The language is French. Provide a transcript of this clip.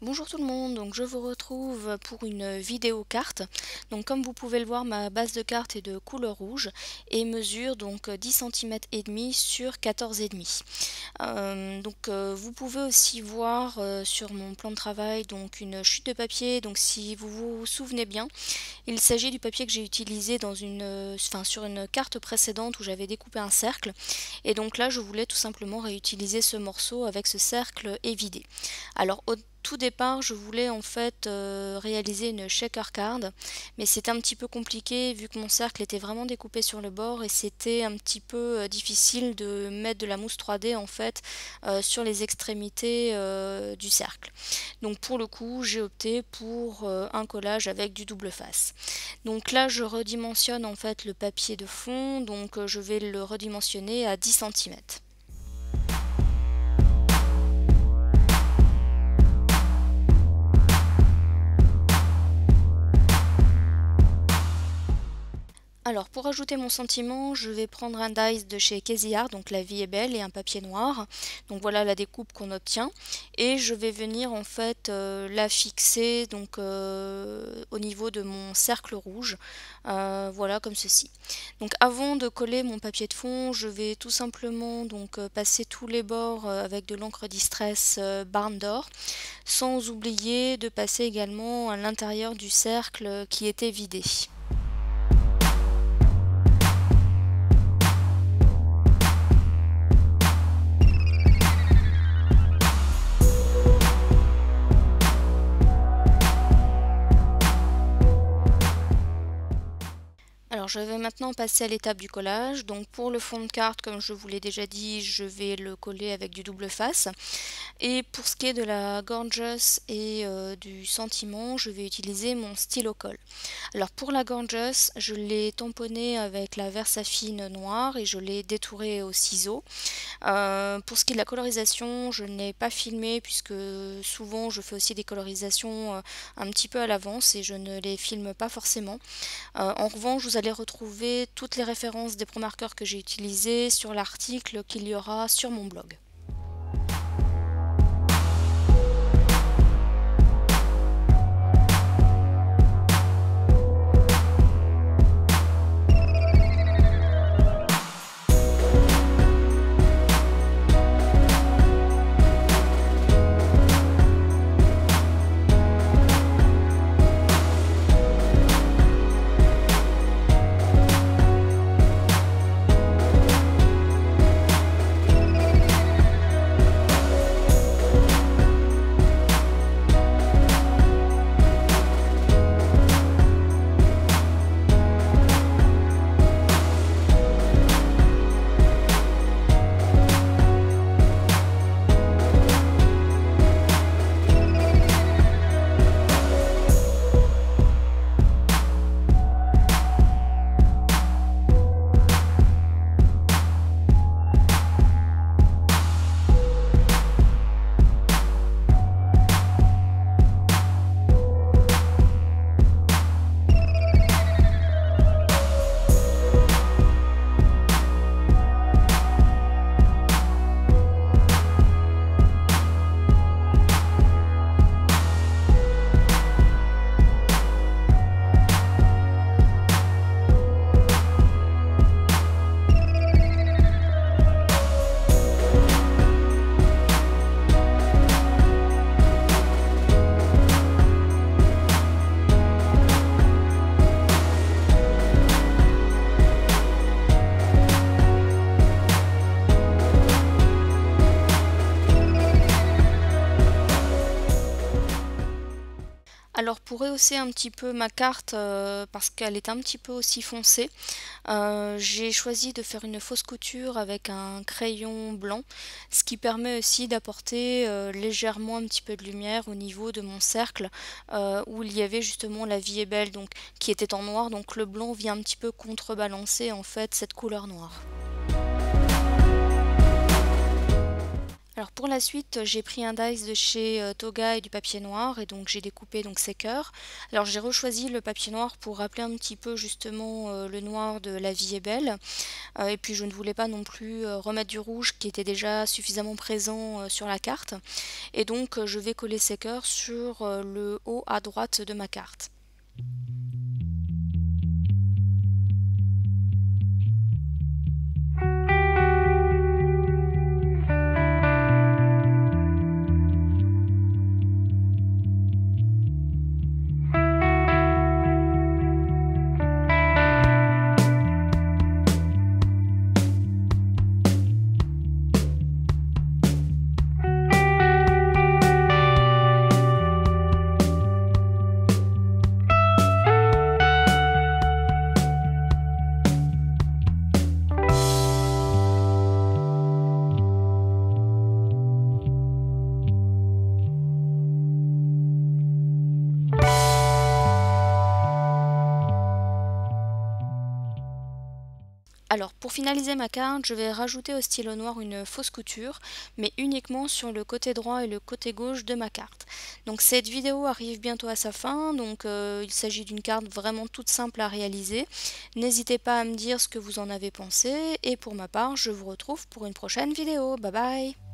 Bonjour tout le monde, donc je vous retrouve pour une vidéo carte. Donc comme vous pouvez le voir, ma base de carte est de couleur rouge et mesure donc 10 cm et demi sur 14,5 vous pouvez aussi voir sur mon plan de travail donc une chute de papier. Donc si vous vous souvenez bien, il s'agit du papier que j'ai utilisé sur une carte précédente où j'avais découpé un cercle. Et donc là je voulais tout simplement réutiliser ce morceau avec ce cercle évidé. Alors au tout départ, je voulais en fait réaliser une shaker card, mais c'était un petit peu compliqué vu que mon cercle était vraiment découpé sur le bord et c'était un petit peu difficile de mettre de la mousse 3D en fait sur les extrémités du cercle. Donc pour le coup, j'ai opté pour un collage avec du double face. Donc là, je redimensionne en fait le papier de fond, donc je vais le redimensionner à 10 cm. Alors pour ajouter mon sentiment, je vais prendre un dies de chez Casey Art, donc La Vie est Belle, et un papier noir. Donc voilà la découpe qu'on obtient. Et je vais venir en fait la fixer au niveau de mon cercle rouge. Voilà comme ceci. Donc avant de coller mon papier de fond, je vais tout simplement passer tous les bords avec de l'encre Distress Barn d'Or, sans oublier de passer également à l'intérieur du cercle qui était vidé. Alors je vais maintenant passer à l'étape du collage. Donc pour le fond de carte, comme je vous l'ai déjà dit, je vais le coller avec du double face. Et pour ce qui est de la Gorgeous et du sentiment, je vais utiliser mon stylo colle. Alors pour la Gorgeous, je l'ai tamponné avec la Versafine noire et je l'ai détouré au ciseau. Pour ce qui est de la colorisation, je n'ai pas filmé puisque souvent je fais aussi des colorisations un petit peu à l'avance et je ne les filme pas forcément. En revanche, vous allez retrouver toutes les références des pro-marqueurs que j'ai utilisés sur l'article qu'il y aura sur mon blog. Alors pour rehausser un petit peu ma carte, parce qu'elle est un petit peu aussi foncée, j'ai choisi de faire une fausse couture avec un crayon blanc, ce qui permet aussi d'apporter légèrement un petit peu de lumière au niveau de mon cercle, où il y avait justement La Vie est Belle, donc qui était en noir, donc le blanc vient un petit peu contrebalancer en fait cette couleur noire. Alors pour la suite, j'ai pris un dies de chez Toga et du papier noir et donc j'ai découpé donc ces cœurs. Alors j'ai rechoisi le papier noir pour rappeler un petit peu justement le noir de La vie est belle. Et puis je ne voulais pas non plus remettre du rouge qui était déjà suffisamment présent sur la carte. Et donc je vais coller ces cœurs sur le haut à droite de ma carte. Alors pour finaliser ma carte, je vais rajouter au stylo noir une fausse couture, mais uniquement sur le côté droit et le côté gauche de ma carte. Donc cette vidéo arrive bientôt à sa fin, donc il s'agit d'une carte vraiment toute simple à réaliser. N'hésitez pas à me dire ce que vous en avez pensé, et pour ma part, je vous retrouve pour une prochaine vidéo. Bye bye!